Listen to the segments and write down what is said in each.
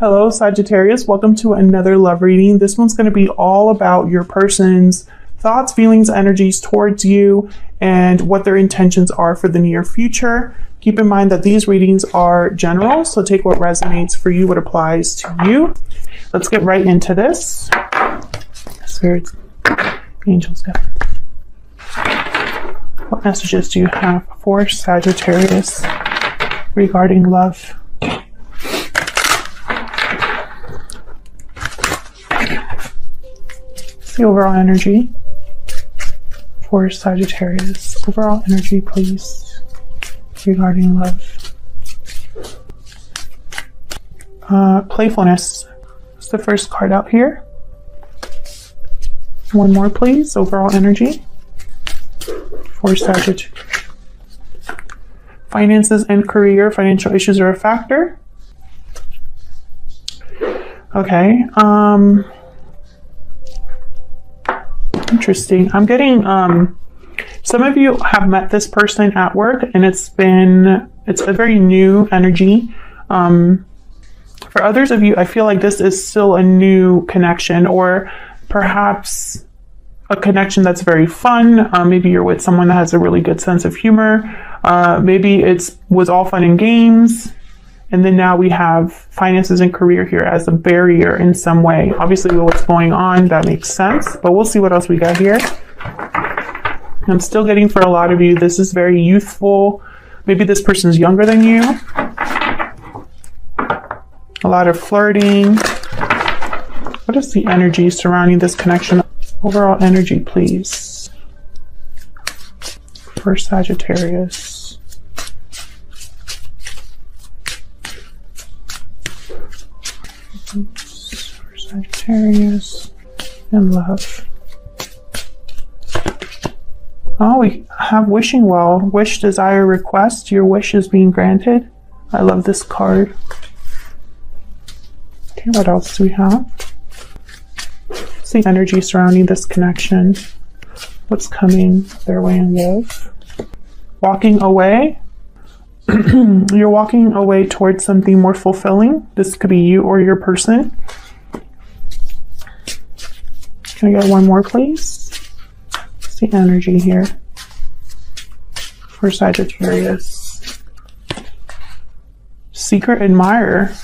Hello, Sagittarius. Welcome to another love reading. This one's going to be all about your person's thoughts, feelings, energies towards you, and what their intentions are for the near future. Keep in mind that these readings are general, so take what resonates for you, what applies to you. Let's get right into this. Spirits, angels, God. What messages do you have for Sagittarius regarding love? The overall energy for Sagittarius. Overall energy, please, regarding love. Playfulness is the first card out here. One more, please. Overall energy for Sagittarius. Finances and career. Financial issues are a factor. Okay. Interesting. I'm getting some of you have met this person at work, and it's a very new energy. For others of you, I feel like this is still a new connection, or perhaps a connection that's very fun. Maybe you're with someone that has a really good sense of humor. Maybe it was all fun and games. And then now we have finances and career here as a barrier in some way. Obviously, with what's going on, that makes sense. But we'll see what else we got here. I'm still getting, for a lot of you, this is very youthful. Maybe this person's younger than you. A lot of flirting. What is the energy surrounding this connection? Overall energy, please, for Sagittarius. For Sagittarius and love. Oh, we have wishing well. Wish, desire, request. Your wish is being granted. I love this card. Okay, what else do we have? What's the energy surrounding this connection? What's coming their way in love? Walking away. You're walking away towards something more fulfilling. This could be you or your person. Can I get one more, please? What's the energy here for Sagittarius? Secret admirer.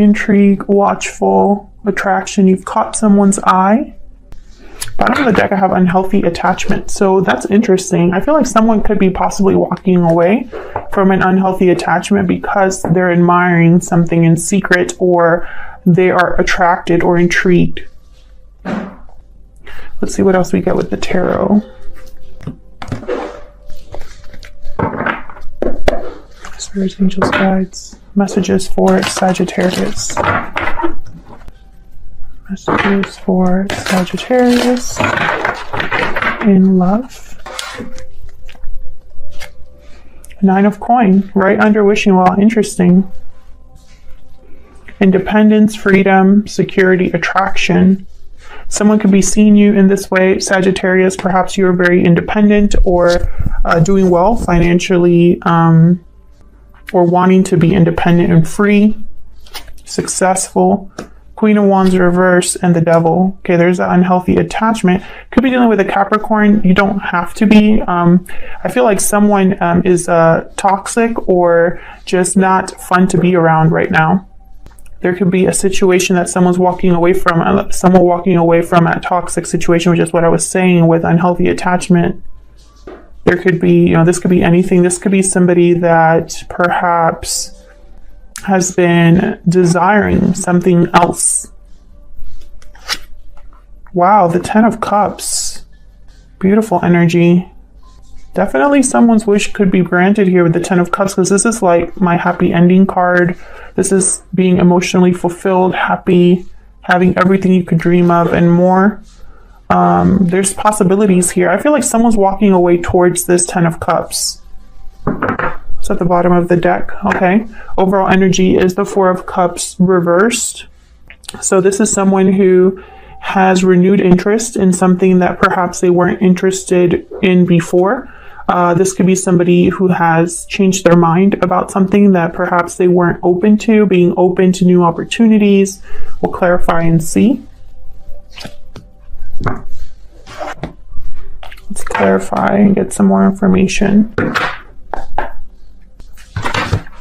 Intrigue, watchful, attraction. You've caught someone's eye. Bottom of the deck, I have unhealthy attachment. So that's interesting. I feel like someone could be possibly walking away from an unhealthy attachment because they're admiring something in secret, or they are attracted or intrigued. Let's see what else we get with the tarot. Spirits, angels, guides. Messages for Sagittarius. Messages for Sagittarius in love. Nine of coin, right under wishing well. Interesting. Independence, freedom, security, attraction. Someone could be seeing you in this way, Sagittarius. Perhaps you are very independent, or doing well financially, or wanting to be independent and free, successful. Queen of Wands reverse and the Devil. Okay, there's an unhealthy attachment. Could be dealing with a Capricorn. You don't have to be. I feel like someone is toxic or just not fun to be around right now. There could be a situation that someone's walking away from, a toxic situation, which is what I was saying with unhealthy attachment. There could be, this could be anything. This could be somebody that perhaps has been desiring something else. Wow, the Ten of Cups. Beautiful energy. Definitely someone's wish could be granted here with the Ten of Cups, because this is like my happy ending card. This is being emotionally fulfilled, happy, having everything you could dream of and more. There's possibilities here. I feel like someone's walking away towards this Ten of Cups. It's at the bottom of the deck. Okay. Overall energy is the Four of Cups reversed. So this is someone who has renewed interest in something that perhaps they weren't interested in before. This could be somebody who has changed their mind about something that perhaps they weren't open to, being open to new opportunities. We'll clarify and see. Let's clarify and get some more information.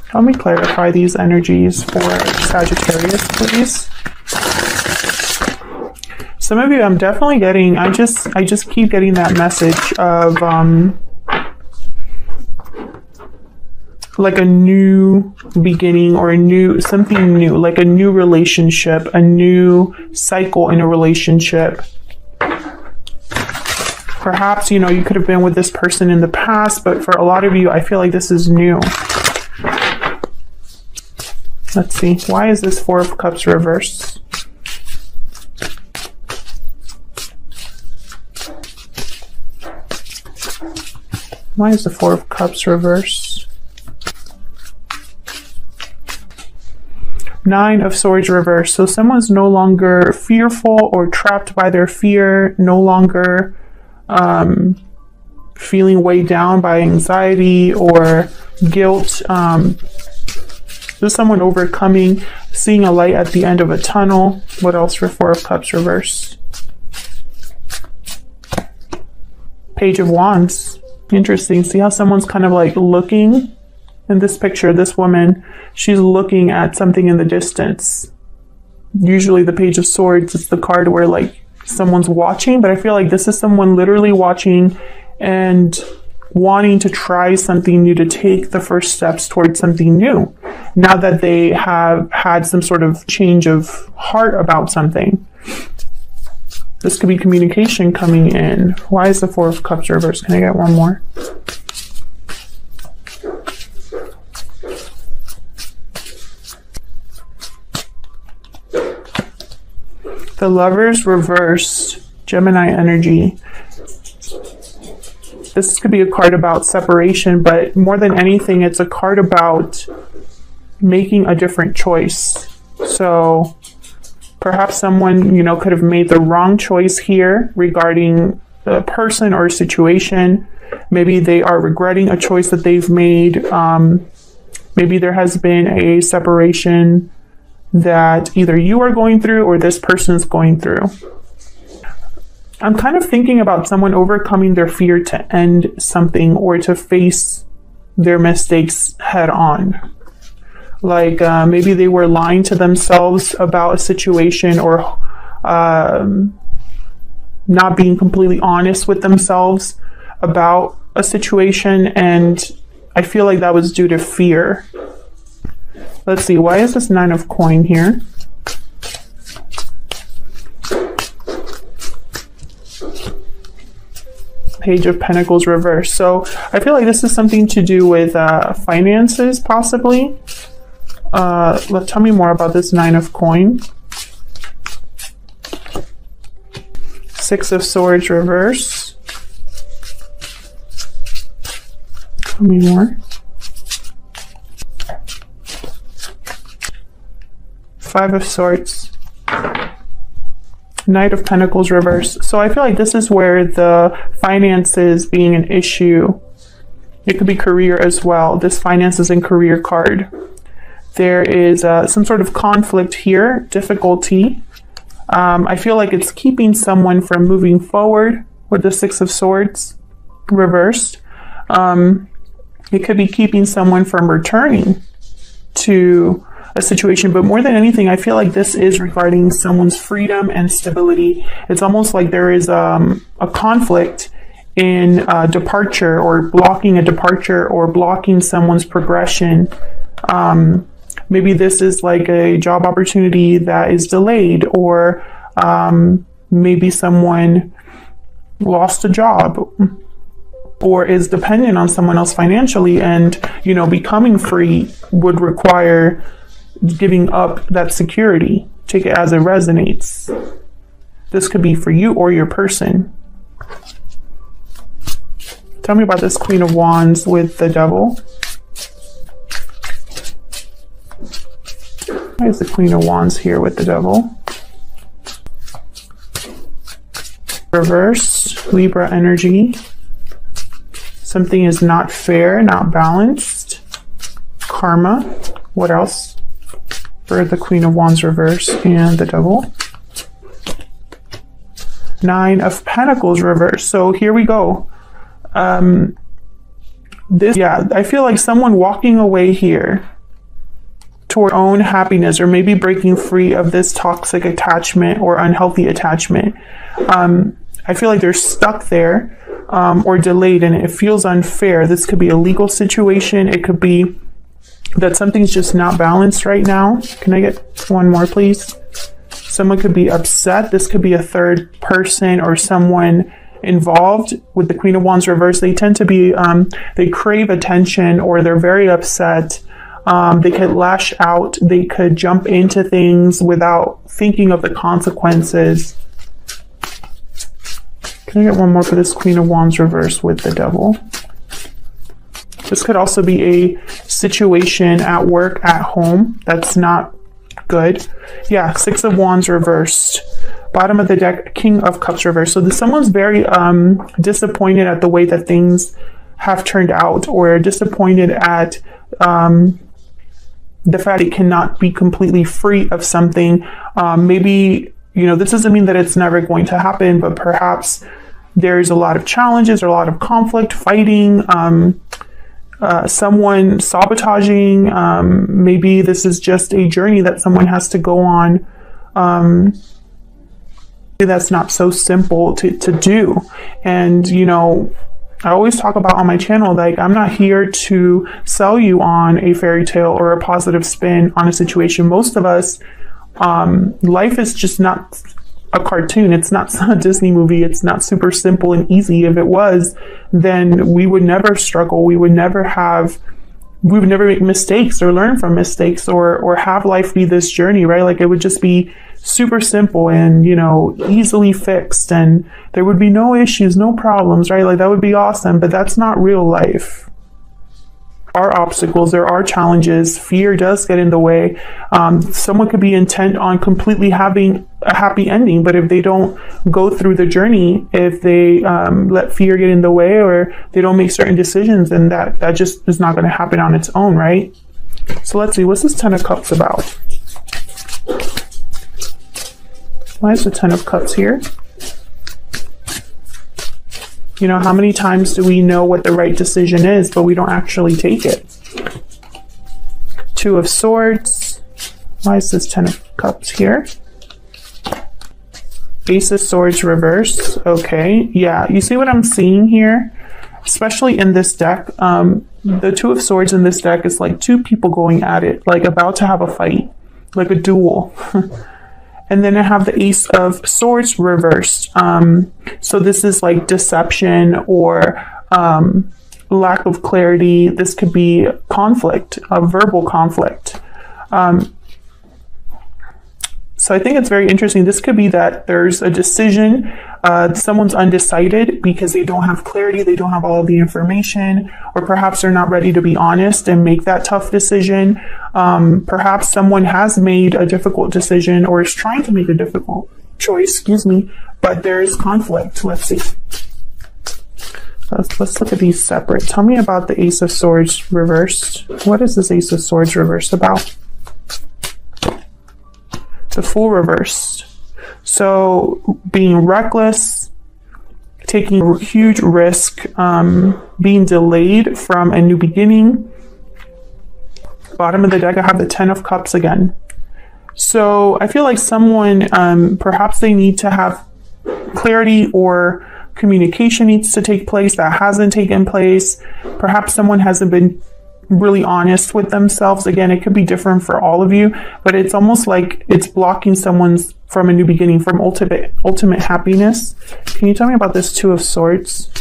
Help me clarify these energies for Sagittarius, please. Some of you, I'm definitely getting, I just keep getting that message of like a new beginning or something new, like a new relationship, a new cycle in a relationship. Perhaps, you know, you could have been with this person in the past, but for a lot of you, I feel like this is new. Let's see. Why is this Four of Cups reversed? Why is the Four of Cups reversed? Nine of Swords reversed. So someone's no longer fearful or trapped by their fear, no longer feeling weighed down by anxiety or guilt. There's someone overcoming, seeing a light at the end of a tunnel. What else for Four of Cups reversed? Page of Wands. Interesting. See how someone's kind of like looking in this picture, this woman, she's looking at something in the distance. Usually the Page of Swords is the card where like someone's watching, but I feel like this is someone literally watching and wanting to try something new, to take the first steps towards something new, now that they have had some sort of change of heart about something. This could be communication coming in. Why is the Four of Cups reversed? Can I get one more? The Lovers reversed, Gemini energy. This could be a card about separation, but more than anything, it's a card about making a different choice. So perhaps someone, you know, could have made the wrong choice here regarding a person or a situation. Maybe they are regretting a choice that they've made. Maybe there has been a separation that either you are going through or this person is going through. I'm kind of thinking about someone overcoming their fear to end something or to face their mistakes head on. Like maybe they were lying to themselves about a situation, or not being completely honest with themselves about a situation, and I feel like that was due to fear. Let's see, why is this Nine of Coins here? Page of Pentacles reversed. So I feel like this is something to do with finances, possibly. Tell me more about this Nine of Coins. Six of Swords reverse. Tell me more. Five of Swords. Knight of Pentacles reverse. So I feel like this is where the finances being an issue. It could be career as well. This finances and career card. There is some sort of conflict here, difficulty. I feel like it's keeping someone from moving forward with the Six of Swords reversed. It could be keeping someone from returning to a situation, but more than anything, I feel like this is regarding someone's freedom and stability. It's almost like there is a conflict in departure, or blocking a departure, or blocking someone's progression. Maybe this is like a job opportunity that is delayed, or maybe someone lost a job or is dependent on someone else financially, and, you know, becoming free would require giving up that security. Take it as it resonates. This could be for you or your person. Tell me about this Queen of Wands with the Devil. Why is the Queen of Wands here with the Devil? Reverse, Libra energy. Something is not fair, not balanced. Karma. What else? For the Queen of Wands reverse and the Devil. Nine of Pentacles reverse. So here we go. I feel like someone walking away here toward own happiness, or maybe breaking free of this toxic attachment or unhealthy attachment. I feel like they're stuck there or delayed, and it feels unfair. This could be a legal situation. It could be that something's just not balanced right now. Can I get one more, please? Someone could be upset. This could be a third person or someone involved with the Queen of Wands reverse. They tend to be, they crave attention, or they're very upset. They could lash out. They could jump into things without thinking of the consequences. Can I get one more for this Queen of Wands reverse with the Devil? This could also be a situation at work, at home, that's not good. Yeah, Six of Wands reversed. Bottom of the deck, King of Cups reversed. So someone's very disappointed at the way that things have turned out, or disappointed at the fact it cannot be completely free of something. Maybe, this doesn't mean that it's never going to happen, but perhaps there's a lot of challenges or a lot of conflict, fighting, someone sabotaging. Maybe this is just a journey that someone has to go on. That's not so simple to do. And, I always talk about on my channel, like, I'm not here to sell you on a fairy tale or a positive spin on a situation. Most of us, life is just not a cartoon. It's not a Disney movie. It's not super simple and easy. If it was, then we would never struggle. We would never make mistakes or learn from mistakes or have life be this journey, right? Like, it would just be super simple and, easily fixed, and there would be no issues, no problems, right? Like, that would be awesome, but that's not real life. There are obstacles, there are challenges, fear does get in the way. Someone could be intent on completely having a happy ending, but if they don't go through the journey, if they let fear get in the way, or they don't make certain decisions, then that just is not going to happen on its own, right? So let's see, what's this Ten of Cups about? Why is the Ten of Cups here? How many times do we know what the right decision is, but we don't actually take it? Two of Swords. Why is this Ten of Cups here? Ace of Swords reverse. Okay, yeah, you see what I'm seeing here? Especially in this deck, the Two of Swords in this deck is like two people going at it, like about to have a fight, like a duel. And then I have the Ace of Swords reversed. So this is like deception or lack of clarity. This could be conflict, a verbal conflict. So I think it's very interesting. This could be that there's a decision, someone's undecided because they don't have clarity, they don't have all of the information, or perhaps they're not ready to be honest and make that tough decision. Perhaps someone has made a difficult decision or is trying to make a difficult choice, but there's conflict. Let's see. Let's look at these separate. Tell me about the Ace of Swords reversed. What is this Ace of Swords reversed about? The Fool reversed. So being reckless, taking a huge risk, being delayed from a new beginning. Bottom of the deck, I have the Ten of Cups again. So I feel like someone, perhaps they need to have clarity, or communication needs to take place that hasn't taken place. Perhaps someone hasn't been really honest with themselves. Again, it could be different for all of you, but it's almost like it's blocking someone's from a new beginning, from ultimate happiness. Can you tell me about this Two of Swords?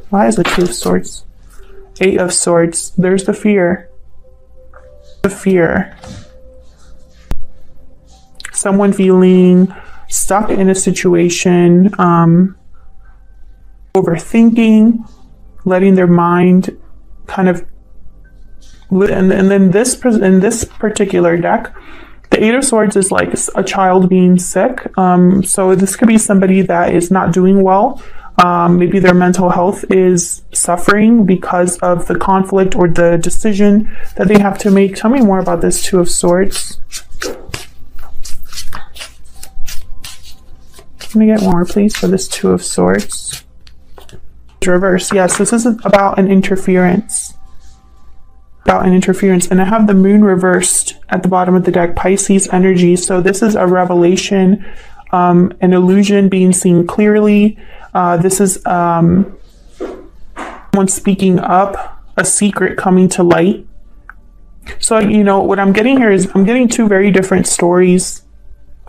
Why is the Two of Swords? Eight of Swords. There's the fear. The fear. Someone feeling stuck in a situation, overthinking, letting their mind kind of, and then in this particular deck, the Eight of Swords is like a child being sick. So this could be somebody that is not doing well, Maybe their mental health is suffering because of the conflict or the decision that they have to make. Tell me more about this Two of Swords. Can I get more, please, for this Two of Swords? Reverse. Yes, this is about an interference. And I have the moon reversed at the bottom of the deck, Pisces energy. So this is a revelation, an illusion being seen clearly. This is someone speaking up, a secret coming to light. So, you know, what I'm getting here is I'm getting two very different stories.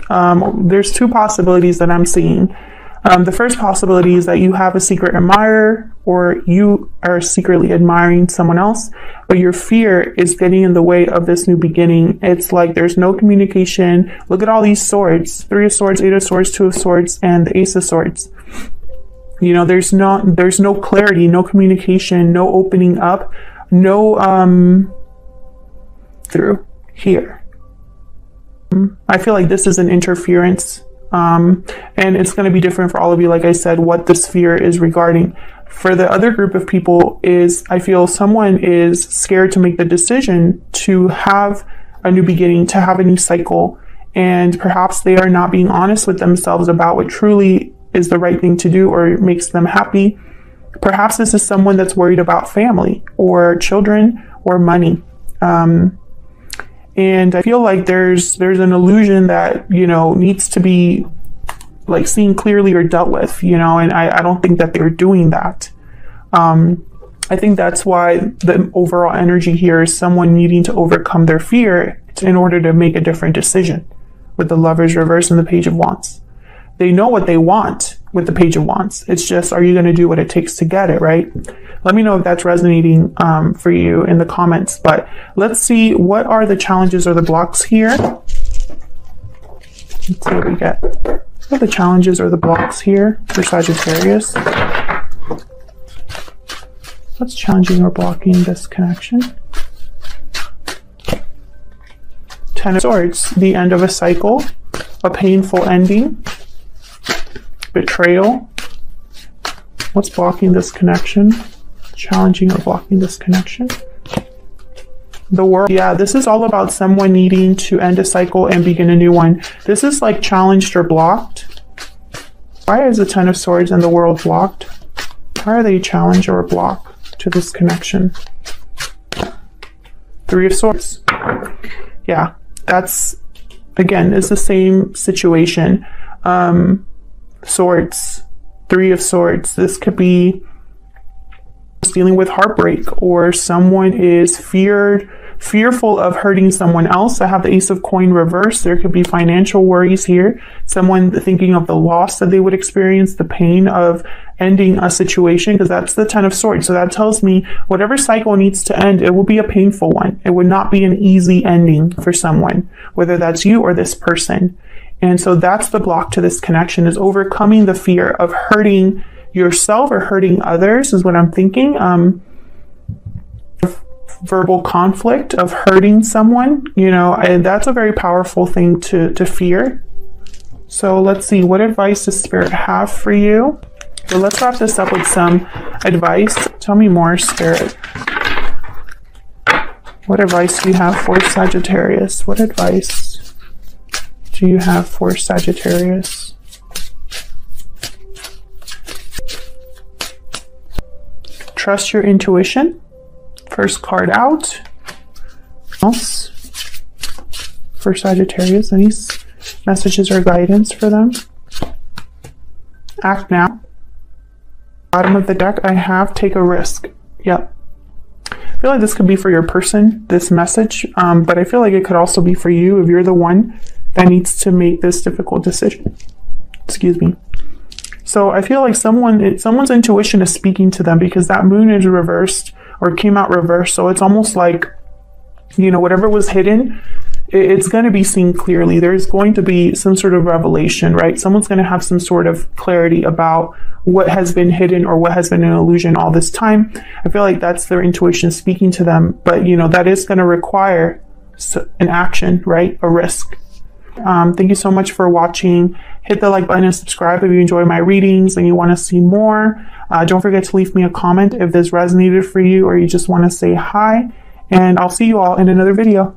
There's two possibilities that I'm seeing. The first possibility is that you have a secret admirer, or you are secretly admiring someone else, but your fear is getting in the way of this new beginning. It's like there's no communication. Look at all these swords: Three of Swords, Eight of Swords, Two of Swords, and the Ace of Swords. You know, there's no clarity, no communication, no opening up, no through here. I feel like this is an interference. And it's going to be different for all of you, like I said, what this fear is regarding. For the other group of people is, I feel someone is scared to make the decision to have a new beginning, to have a new cycle, and perhaps they are not being honest with themselves about what truly is the right thing to do or makes them happy. Perhaps this is someone that's worried about family or children or money. And I feel like there's an illusion that, you know, needs to be like seen clearly or dealt with, you know, and I don't think that they're doing that. I think that's why the overall energy here is someone needing to overcome their fear in order to make a different decision, with the Lovers reverse and the Page of Wands. They know what they want with the Page of Wands. It's just, are you going to do what it takes to get it, right? Let me know if that's resonating for you in the comments. But let's see, what are the challenges or the blocks here? Let's see what we get. What are the challenges or the blocks here for Sagittarius? What's challenging or blocking this connection? Ten of Swords, the end of a cycle, a painful ending, betrayal. What's blocking this connection? Challenging or blocking this connection? The World. Yeah, this is all about someone needing to end a cycle and begin a new one. This is like challenged or blocked. Why is the Ten of Swords and the World blocked? Why are they challenged or blocked to this connection? Three of Swords. Yeah, that's, again, it's the same situation. Swords, Three of Swords. This could be dealing with heartbreak, or someone is fearful of hurting someone else. I have the Ace of Coin reverse. There could be financial worries here. Someone thinking of the loss that they would experience, the pain of ending a situation, because that's the Ten of Swords. So that tells me whatever cycle needs to end, it will be a painful one. It would not be an easy ending for someone, whether that's you or this person. And so that's the block to this connection, is overcoming the fear of hurting yourself or hurting others, is what I'm thinking. Verbal conflict of hurting someone, you know, and that's a very powerful thing to fear. So let's see, what advice does Spirit have for you? So let's wrap this up with some advice. Tell me more, Spirit. What advice do you have for Sagittarius? What advice do you have for Sagittarius? Trust your intuition. First card out. Else for Sagittarius, any messages or guidance for them? Act now. Bottom of the deck, I have take a risk. Yep. I feel like this could be for your person, this message, but I feel like it could also be for you if you're the one that needs to make this difficult decision. Excuse me. So I feel like someone's intuition is speaking to them, because that moon is reversed, or came out reversed. So it's almost like, you know, whatever was hidden, it's going to be seen clearly. There's going to be some sort of revelation, right? Someone's going to have some sort of clarity about what has been hidden or what has been an illusion all this time. I feel like that's their intuition speaking to them. But, you know, that is going to require an action, right? A risk. Thank you so much for watching. Hit the like button and subscribe if you enjoy my readings and you want to see more. Don't forget to leave me a comment if this resonated for you or you just want to say hi. And I'll see you all in another video.